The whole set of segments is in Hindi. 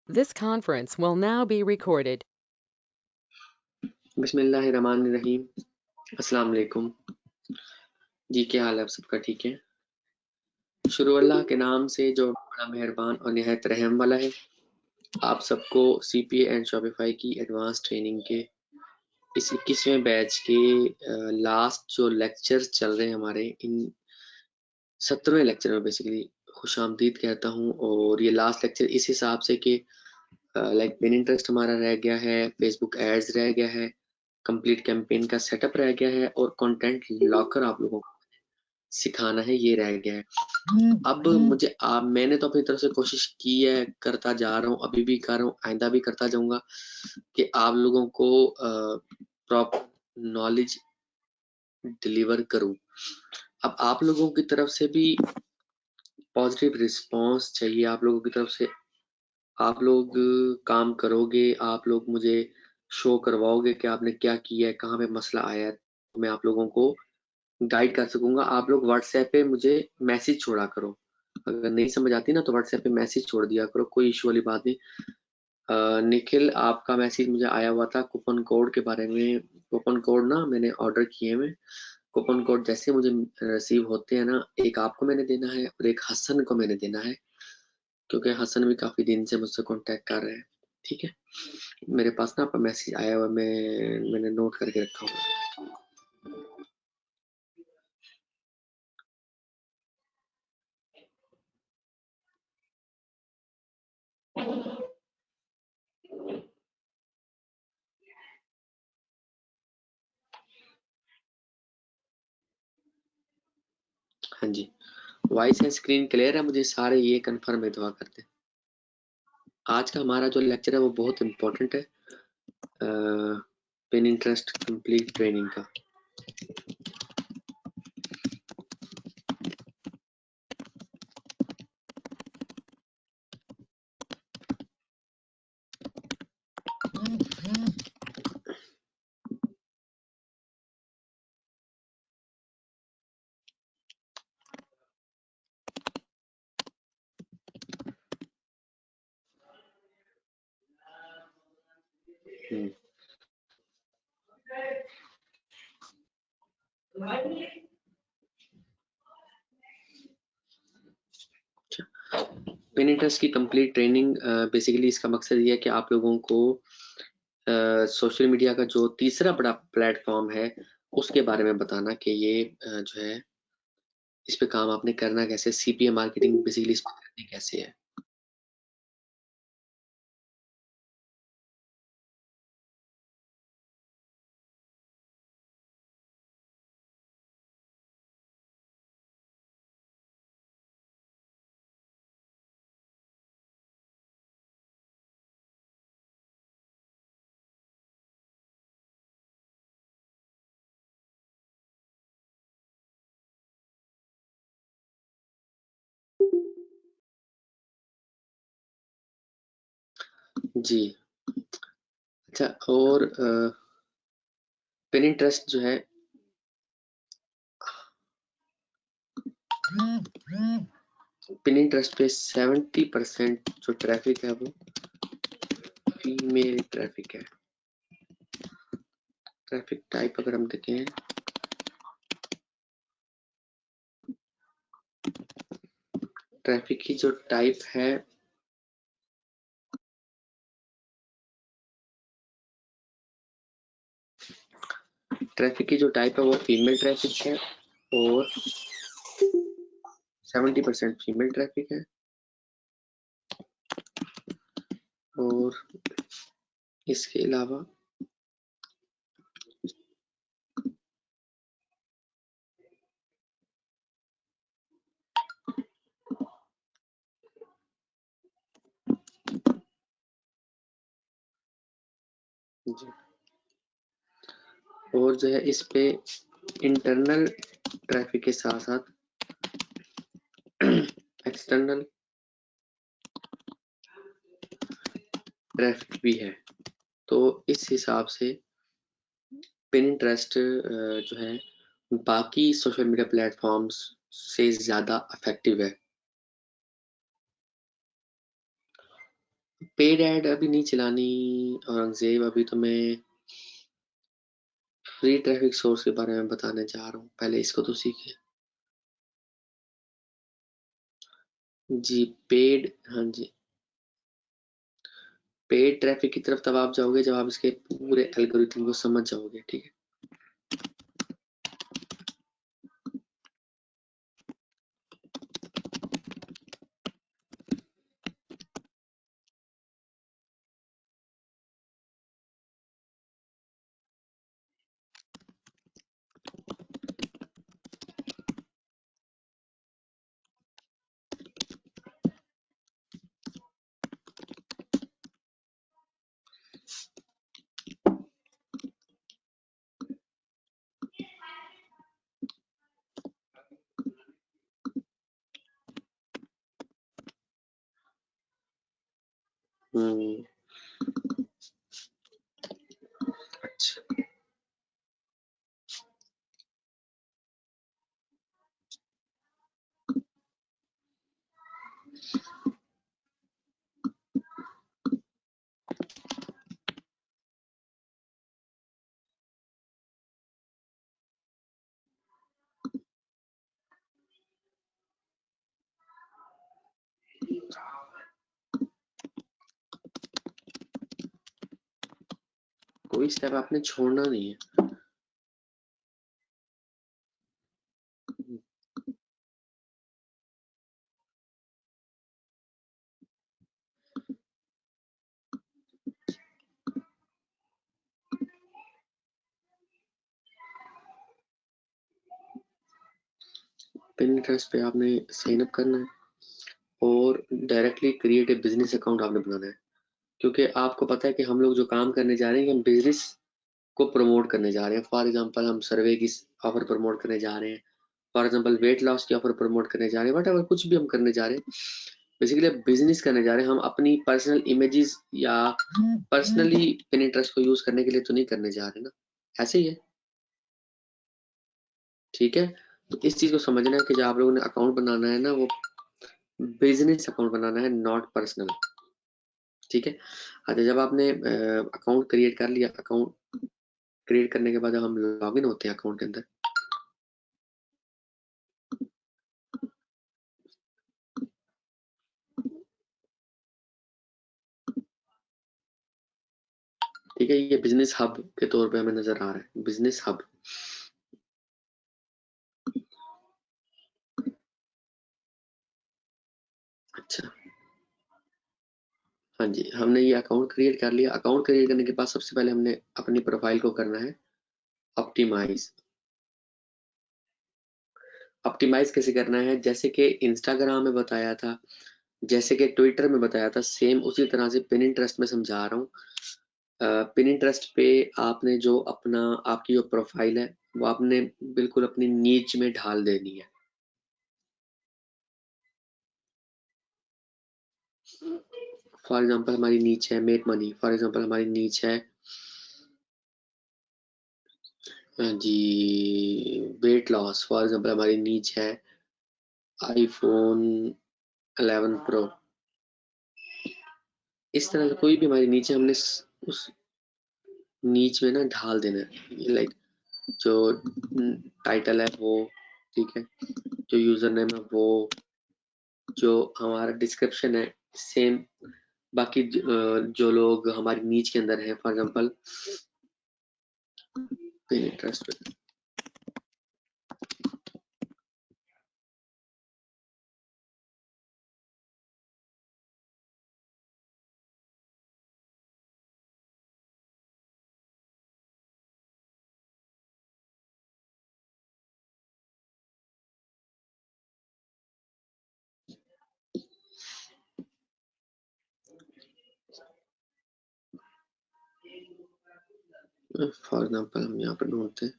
This conference will now be recorded. बिस्मिल्लाहिर्रहमानिर्रहीम। अस्सलाम वालेकुम जी, क्या हाल है आप सबका? ठीक है। शुरू अल्लाह के नाम से जो बड़ा मेहरबान और निहायत रहम वाला है। आप सबको CPA एंड शॉपिफाई की एडवांस ट्रेनिंग के इस 21वें बैच के लास्ट जो लेक्चर चल रहे हैं हमारे, इन 17वें लेक्चर में बेसिकली खुशामदीद कहता हूँ। और ये लास्ट लेक्चर इस हिसाब से कि लाइक पिन इंटरेस्ट हमारा रह गया है, फेसबुक एड्स रह गया है, कंप्लीट कैंपेन का सेटअप रह गया है और कंटेंट लॉकर आप लोगों को सिखाना है, ये रह गया है। अब मुझे मैंने तो अपनी तरफ से कोशिश की है, करता जा रहा हूँ, अभी भी कर रहा हूँ, आइंदा भी करता जाऊंगा कि आप लोगों को प्रॉपर नॉलेज डिलीवर करूं। अब आप लोगों की तरफ से भी पॉजिटिव रिस्पांस चाहिए। आप लोगों की तरफ से आप लोग काम करोगे, आप लोग मुझे शो करवाओगे कि आपने क्या किया है, कहाँ पे मसला आया है, तो मैं आप लोगों को गाइड कर सकूंगा। आप लोग व्हाट्सएप पे मुझे मैसेज छोड़ा करो, अगर नहीं समझ आती ना तो व्हाट्सएप पे मैसेज छोड़ दिया करो, कोई इशू वाली बात नहीं। निखिल, आपका मैसेज मुझे आया हुआ था कूपन कोड के बारे में। कूपन कोड ना मैंने ऑर्डर किए हैं। कूपन कोड जैसे मुझे रिसीव होते हैं ना, एक आपको मैंने देना है और एक हसन को मैंने देना है, क्योंकि हसन भी काफी दिन से मुझसे कांटेक्ट कर रहे हैं। ठीक है, मेरे पास ना आपका मैसेज आया हुआ, मैंने नोट करके रखा हुआ। हाँ जी, वॉइस एंड स्क्रीन क्लियर है? मुझे सारे ये कंफर्म है, दुआ करते हैं। आज का हमारा जो लेक्चर है वो बहुत इम्पोर्टेंट है, पिन इंटरेस्ट कंप्लीट ट्रेनिंग का। पिन इंटरेस्ट की कंप्लीट ट्रेनिंग बेसिकली इसका मकसद ये है कि आप लोगों को सोशल मीडिया का जो तीसरा बड़ा प्लेटफॉर्म है उसके बारे में बताना कि ये जो है इस पे काम आपने करना कैसे, CPA मार्केटिंग बेसिकली इस पे करनी कैसे है। जी अच्छा, और पिन इंटरेस्ट जो है पिन इंटरेस्ट पे 70% जो ट्रैफिक है वो फीमेल ट्रैफिक है। ट्रैफिक टाइप अगर हम देखें, ट्रैफिक की जो टाइप है वो फीमेल ट्रैफिक है और 70% फीमेल ट्रैफिक है। और इसके अलावा जी, और जो है इस पे इंटरनल ट्रैफिक के साथ साथ एक्सटर्नल ट्रैफिक भी है। तो इस हिसाब से पिनिंटरेस्ट जो है बाकी सोशल मीडिया प्लेटफॉर्म्स से ज्यादा इफेक्टिव है। पेड ऐड अभी नहीं चलानी औरंगजेब, अभी तो मैं फ्री ट्रैफिक सोर्स के बारे में बताने जा रहा हूँ, पहले इसको तो सीखिए। जी पेड, हाँ जी, पेड ट्रैफिक की तरफ तब आप जाओगे जब आप इसके पूरे एल्गोरिथम को समझ जाओगे, ठीक है। अच्छा, कोई स्टेप आपने छोड़ना नहीं है। पिनिटरेस्ट पे आपने साइन अप करना है और directly create a business account आपने बनाना है, क्योंकि आपको पता है कि हम लोग जो काम करने जा रहे हैं हम बिजनेस को प्रमोट करने जा रहे हैं। फॉर एग्जांपल हम सर्वे की ऑफर प्रमोट करने जा रहे हैं, फॉर एग्जांपल वेट लॉस की ऑफर प्रमोट करने जा रहे हैं, वट कुछ भी हम करने जा रहे हैं, बेसिकली बिजनेस करने जा रहे हैं। हम अपनी पर्सनल इमेजेस या पर्सनली पिनिटरेस्ट को यूज करने के लिए तो नहीं करने जा रहे ना, ऐसे ही है, ठीक है। तो इस चीज को समझना है कि जब आप लोगों ने अकाउंट बनाना है ना, वो बिजनेस अकाउंट बनाना है, नॉट पर्सनल, ठीक है। अच्छा, जब आपने अकाउंट क्रिएट कर लिया, अकाउंट क्रिएट करने के बाद जब हम लॉगिन होते हैं अकाउंट के अंदर, ठीक है, ये बिजनेस हब के तौर पे हमें नजर आ रहा है, बिजनेस हब। अच्छा, हाँ जी, हमने ये अकाउंट क्रिएट कर लिया। अकाउंट क्रिएट करने के बाद सबसे पहले हमने अपनी प्रोफाइल को करना है ऑप्टिमाइज। ऑप्टिमाइज कैसे करना है, जैसे कि इंस्टाग्राम में बताया था, जैसे कि ट्विटर में बताया था, सेम उसी तरह से पिनिंटरेस्ट में समझा रहा हूँ। पिनिंटरेस्ट पे आपने जो अपना, आपकी जो प्रोफाइल है वो आपने बिल्कुल अपनी नीच में ढाल देनी है। फॉर एग्जांपल हमारी नीच है मेक मनी, फॉर एग्जांपल हमारी नीच है जी वेट लॉस, फॉर एग्जांपल हमारी नीच है आईफोन 11 प्रो। इस तरह से कोई भी हमारी नीचे हमने उस नीच में ना ढाल देना है, लाइक जो टाइटल है वो, ठीक है, जो यूजर नेम है वो, जो हमारा डिस्क्रिप्शन है सेम। बाकी जो लोग हमारी नीच के अंदर है, for example interest, for example हम यहाँ पर ढूंढते हैं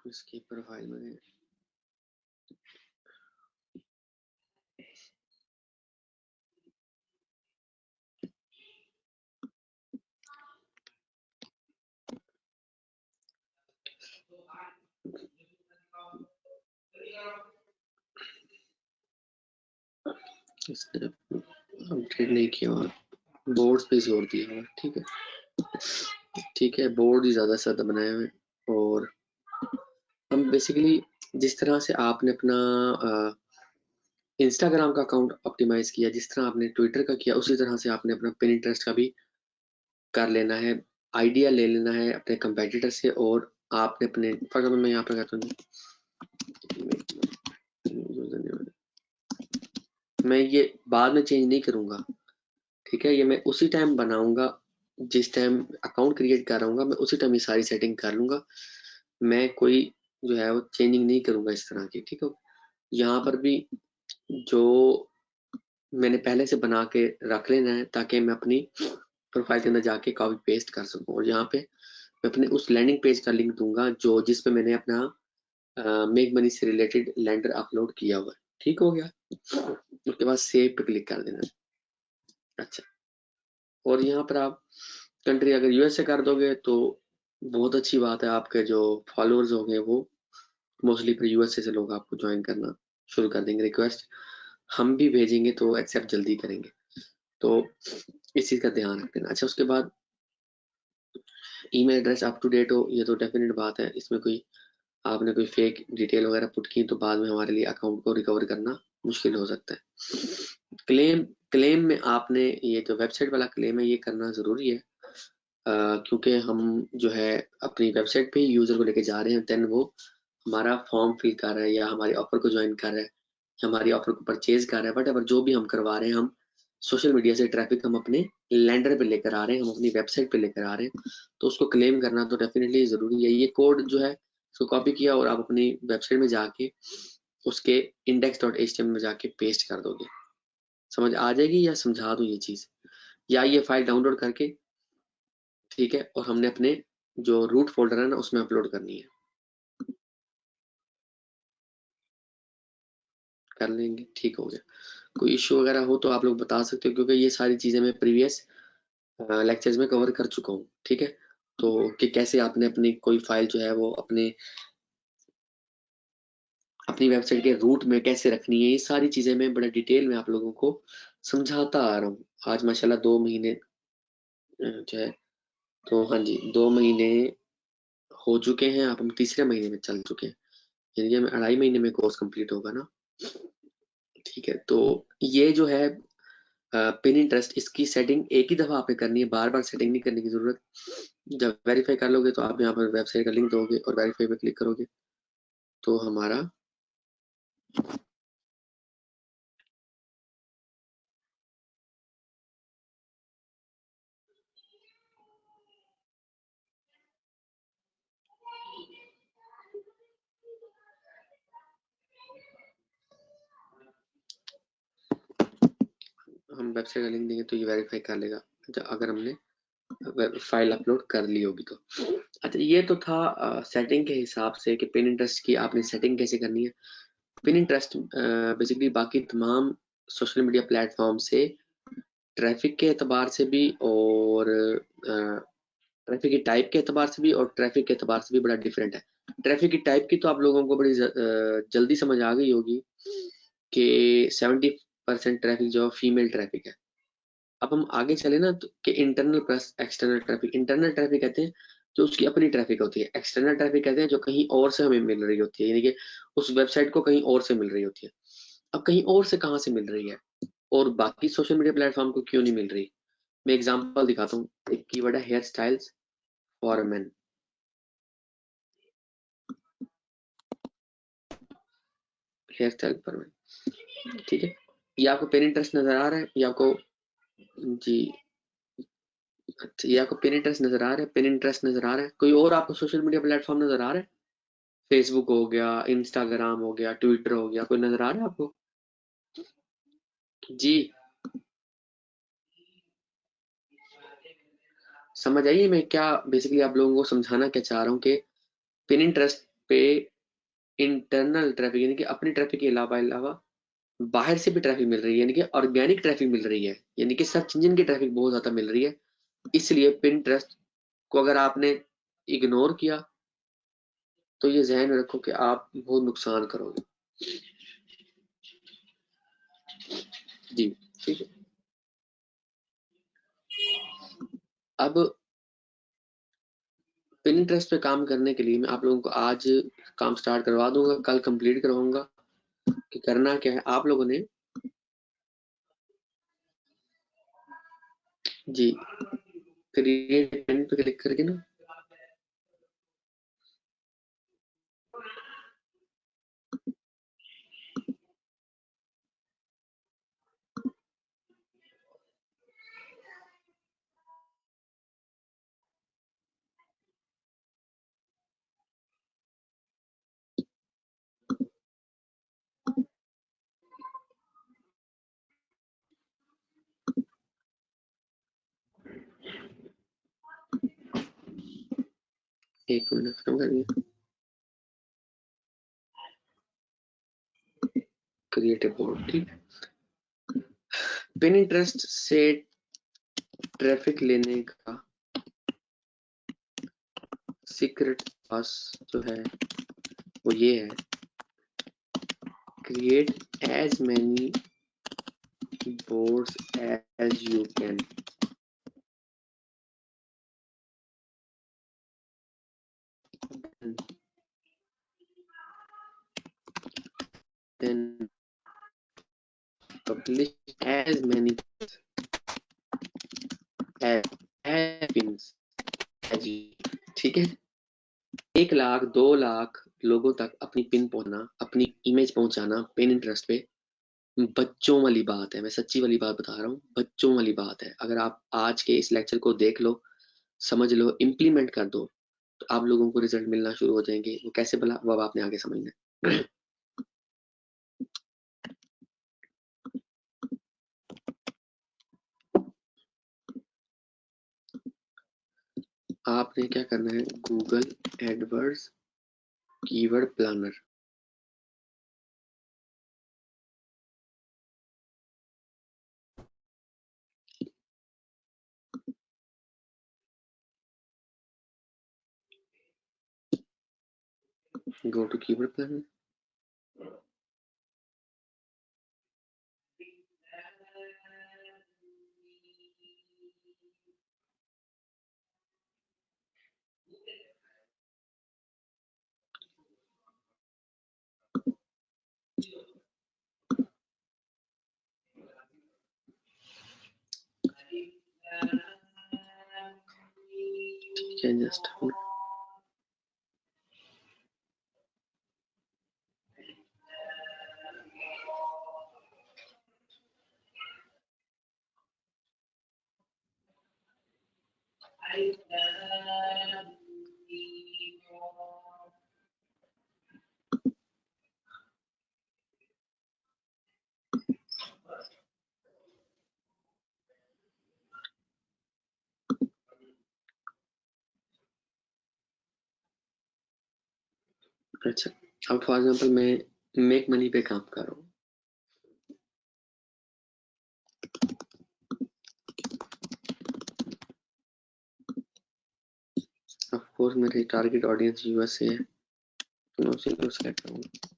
इसकी प्रोफाइल में, इसने अपडेट नहीं किया और बोर्ड पे जोर दिया हुआ। ठीक है, ठीक है, बोर्ड ही ज़्यादा सादा बनाए हुए। और हम बेसिकली जिस तरह से आपने अपना इंस्टाग्राम का अकाउंट ऑप्टिमाइज किया, जिस तरह आपने ट्विटर का किया, उसी तरह से आपने अपना पिनिंटरेस्ट का भी कर लेना है। आइडिया ले लेना है अपने कंपेटिटर से, और आपने अपने फॉर एग्जाम्पल मैं यहाँ पे कहता हूँ, मैं ये बाद में चेंज नहीं करूंगा। ठीक है, ये मैं उसी टाइम बनाऊंगा जिस टाइम अकाउंट क्रिएट कर रहा हूँ, मैं उसी टाइम ये सारी सेटिंग कर लूंगा। मैं कोई जो है वो चेंजिंग नहीं करूंगा इस तरह की। ठीक है, यहाँ पर भी जो मैंने पहले से बना के रख लेना है, ताकि मैं अपनी प्रोफाइल के अंदर जाके कॉपी पेस्ट कर सकूं। और यहाँ पे मैं अपने उस लैंडिंग पेज का लिंक दूंगा जो जिस पे मैंने अपना मेक मनी से रिलेटेड लैंडर अपलोड किया हुआ है। ठीक हो गया, उसके बाद सेव पे क्लिक कर देना। अच्छा, और यहाँ पर आप कंट्री अगर यूएस से कर दोगे तो बहुत अच्छी बात है, आपके जो फॉलोअर्स होंगे वो मोस्टली फिर यूएसए से लोग आपको ज्वाइन करना शुरू कर देंगे। रिक्वेस्ट हम भी भेजेंगे तो एक्सेप्ट जल्दी करेंगे, तो इस चीज़ का ध्यान रख देना। अच्छा, उसके बाद email address up to date हो, ये तो डेफिनेट बात है। इसमें कोई आपने कोई फेक डिटेल वगैरह पुट की तो बाद में हमारे लिए अकाउंट को रिकवर करना मुश्किल हो सकता है। क्लेम क्लेम में आपने ये जो वेबसाइट वाला क्लेम है ये करना ज़रूरी है, क्योंकि हम जो है अपनी वेबसाइट पे ही यूज़र को लेके जा रहे हैं, देन वो हमारा फॉर्म फिल कर रहा है या हमारे ऑफर को ज्वाइन कर रहा है या हमारी ऑफर को परचेज कर रहा है, बट जो भी हम करवा रहे हैं, हम सोशल मीडिया से ट्रैफिक हम अपने लैंडर पे लेकर आ रहे हैं, हम अपनी वेबसाइट पे लेकर आ रहे हैं, तो उसको क्लेम करना तो डेफिनेटली ज़रूरी है। ये कोड जो है उसको कॉपी किया और आप अपनी वेबसाइट में जाके उसके index.html में जाके पेस्ट कर दोगे। समझ आ जाएगी या समझा दूं ये चीज़, या ये फाइल डाउनलोड करके, ठीक है, और हमने अपने जो रूट फोल्डर है ना उसमें अपलोड करनी है। कर लेंगे, ठीक हो गया। कोई इश्यू वगैरह हो तो आप लोग बता सकते हो, क्योंकि ये सारी चीज़ें मैं प्रीवियस लेक्चर्स में कवर कर चुका हूँ। ठीक है, तो कि कैसे आपने अपनी कोई फाइल जो है वो अपनी वेबसाइट के रूट में कैसे रखनी है, ये सारी चीज़ें मैं बड़ा डिटेल में आप लोगों को समझाता आ रहा हूँ। आज माशाल्लाह 2 महीने जो है, तो हाँ जी 2 महीने हो चुके हैं, अब हम तीसरे महीने में चल चुके हैं, यानी कि हमें 2.5 महीने में कोर्स कंप्लीट होगा ना। ठीक है, तो ये जो है पिन इंटरेस्ट, इसकी सेटिंग एक ही दफ़ा आपने करनी है, बार बार सेटिंग नहीं करने की ज़रूरत। जब वेरीफाई कर लोगे तो आप यहाँ पर वेबसाइट का लिंक दोगे और वेरीफाई पे क्लिक करोगे तो हमारा हम वेबसाइट का लिंक देंगे तो ये वेरीफाई कर लेगा अगर हमने फाइल अपलोड कर ली होगी तो। अच्छा, ये तो था सेटिंग के हिसाब से कि पिन इंटरेस्ट की आपने सेटिंग कैसे करनी है। पिन इंटरेस्ट बेसिकली बाकी तमाम सोशल मीडिया प्लेटफॉर्म से ट्रैफिक के एतबार से भी और ट्रैफिक की टाइप के एतबार से भी और ट्रैफिक के एतबार से भी बड़ा डिफरेंट है। ट्रैफिक की टाइप की तो आप लोगों को बड़ी जल्दी समझ आ गई होगी कि 70% ट्रैफिक जो फीमेल ट्रैफिक है। अब हम आगे चले ना तो कि internal plus external traffic. Internal traffic कहते हैं जो उसकी अपनी ट्रैफिक होती है, एक्सटर्नल ट्रैफिक कहते हैं जो कहीं और से हमें मिल रही होती है, यानी कि उस वेबसाइट को कहीं और से मिल रही होती है। अब कहीं और से कहाँ से मिल रही है और बाकी सोशल मीडिया प्लेटफॉर्म को क्यों नहीं मिल रही, मैं एग्जांपल दिखाता हूँ। एक कीवर्ड है hair styles for men. Hair style for men, ठीक है, ये आपको पेन इंटरेस्ट नजर आ रहा है, ये आपको जी अच्छा, ये आपको पेन इंटरेस्ट नजर आ रहा है, पेन इंटरेस्ट नजर आ रहा है। कोई और आपको सोशल मीडिया प्लेटफॉर्म नजर आ रहा है? फेसबुक हो गया, इंस्टाग्राम हो गया, ट्विटर हो गया, कोई नजर आ रहा है आपको? जी, समझ आइए मैं क्या बेसिकली आप लोगों को समझाना क्या चाह रहा हूँ कि पिन इंटरेस्ट पे इंटरनल ट्रैफिक यानी कि अपनी ट्रैफिक के अलावा अलावा बाहर से भी ट्रैफिक मिल रही है, यानी कि ऑर्गेनिक ट्रैफिक मिल रही है, यानी कि सर्च इंजन की ट्रैफिक बहुत ज्यादा मिल रही है। इसलिए पिन ट्रस्ट को अगर आपने इग्नोर किया तो ये जहन में रखो कि आप बहुत नुकसान करोगे। जी ठीक है। अब पिनिंटरेस्ट पे काम करने के लिए मैं आप लोगों को आज काम स्टार्ट करवा दूंगा, कल कंप्लीट करवाऊंगा। कि करना क्या है, आप लोगों ने जी क्रिएट पेन पे क्लिक करके ना एक मिनट खत्म करिए। क्रिएट ए बोर्ड, ठीक। पिनिंटरेस्ट से ट्रैफिक लेने का सीक्रेट पास जो है वो ये है, create as many boards as you can. Then publish as many pins as you, ठीक है। 1 लाख 2 लाख लोगों तक अपनी पिन पहुंचना, अपनी इमेज पहुंचाना पिनिंटरेस्ट पे बच्चों वाली बात है। मैं सच्ची वाली बात बता रहा हूँ, बच्चों वाली बात है। अगर आप आज के इस लेक्चर को देख लो, समझ लो, इम्प्लीमेंट कर दो, तो आप लोगों को रिजल्ट मिलना शुरू हो जाएंगे। वो कैसे भला, वो आपने आगे समझना है। आपने क्या करना है, Google AdWords keyword planner, go to keyword planner। ठीक है, जस्ट अच्छा। अब फॉर एग्जांपल मैं मेक मनी पे काम कर रहा हूँ। ऑफ कोर्स मेरी टारगेट ऑडियंस यूएस है, तो मैं उसी को सेलेक्ट करूंगा।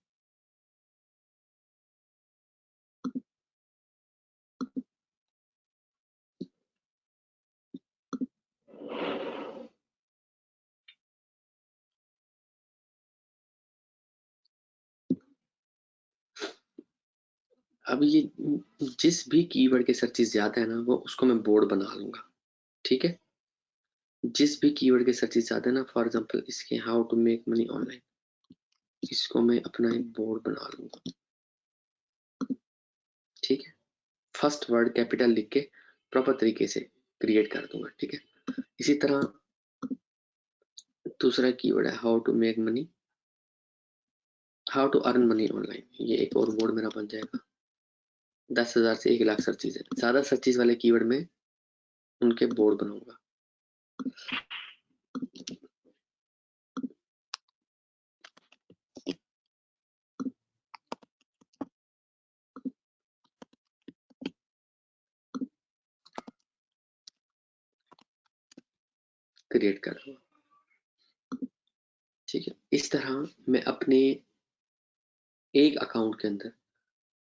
अब ये जिस भी कीवर्ड के सर्चेस ज्यादा है ना, वो उसको मैं बोर्ड बना लूंगा, ठीक है। जिस भी कीवर्ड के सर्चेस ज्यादा है ना, फॉर एग्जांपल इसके how to make money online, इसको मैं अपना एक बोर्ड बना लूंगा, ठीक है। फर्स्ट वर्ड कैपिटल लिख के प्रॉपर तरीके से क्रिएट कर दूंगा, ठीक है। इसी तरह दूसरा कीवर्ड है how to make money, how to earn money online, ये एक और बोर्ड मेरा बन जाएगा। 10,000 से 1 लाख सर्चेज है, ज्यादा सर्चेज वाले कीवर्ड में उनके बोर्ड बनाऊंगा। क्रिएट कर दूंगा, ठीक है। इस तरह मैं अपने एक अकाउंट के अंदर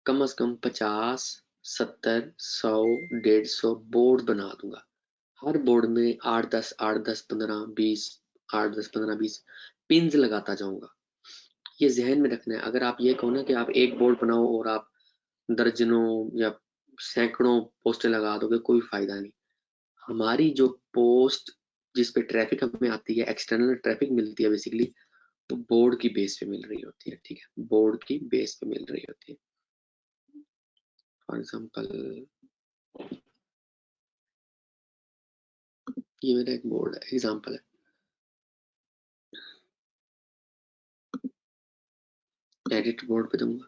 कम से कम 50 70, 100, 150 बोर्ड बना दूंगा। हर बोर्ड में 8-10, 8-10, 15, 20, 8-10, 15, 20 पिन्स लगाता जाऊंगा। ये जहन में रखना है। अगर आप ये कहो ना कि आप एक बोर्ड बनाओ और आप दर्जनों या सैकड़ों पोस्टें लगा दोगे, कोई फायदा नहीं। हमारी जो पोस्ट जिस पे ट्रैफिक हमें आती है, एक्सटर्नल ट्रैफिक मिलती है बेसिकली, तो बोर्ड की बेस पे मिल रही होती है। ठीक है, बोर्ड की बेस पे मिल रही होती है। फॉर एग्जाम्पल ये मेरा एक बोर्ड है, एग्जाम्पल है, एडिट बोर्ड पे दूंगा।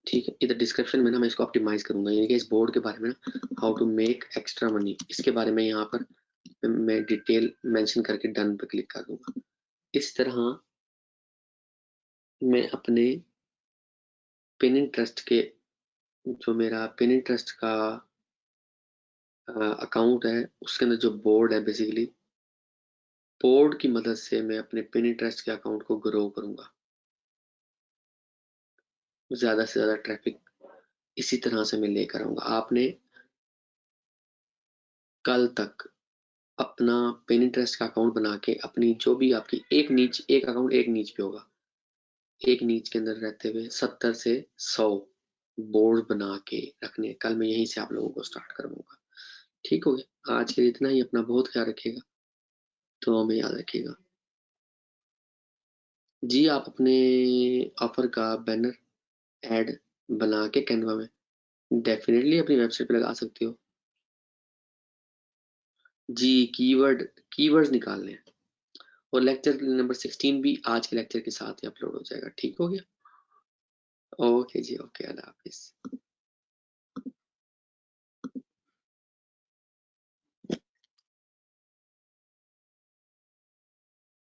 ठीक है, इधर डिस्क्रिप्शन में ना मैं इसको ऑप्टिमाइज करूंगा, यानी कि इस बोर्ड के बारे में ना, how to make extra money, इसके बारे में यहाँ पर मैं डिटेल मेंशन करके डन पे क्लिक कर दूंगा। इस तरह मैं अपने पिनिंटरेस्ट के, जो मेरा पिनिंटरेस्ट का अकाउंट है, उसके अंदर जो बोर्ड है, बेसिकली बोर्ड की मदद से मैं अपने पिनिंटरेस्ट के अकाउंट को ग्रो करूंगा। ज्यादा से ज्यादा ट्रैफिक इसी तरह से मैं लेकर आऊंगा। आपने कल तक अपना पिनिंटरेस्ट का अकाउंट बना के अपनी जो भी आपकी एक अकाउंट एक नीच पे होगा, एक नीच के अंदर रहते हुए 70 से 100 बोर्ड बना के रखने। कल मैं यहीं से आप लोगों को स्टार्ट करवाऊंगा। ठीक हो गया, आज के लिए इतना ही। अपना बहुत ख्याल रखिएगा, तो हमें याद रखिएगा जी। आप अपने ऑफर का बैनर एड बना के कैनवा में डेफिनेटली अपनी वेबसाइट पे लगा सकते हो जी। कीवर्ड्स निकालने हैं। और लेक्चर नंबर 16 भी आज के लेक्चर के साथ ही अपलोड हो जाएगा। ठीक हो गया, ओके जी, ओके, अल्लाह हाफिज।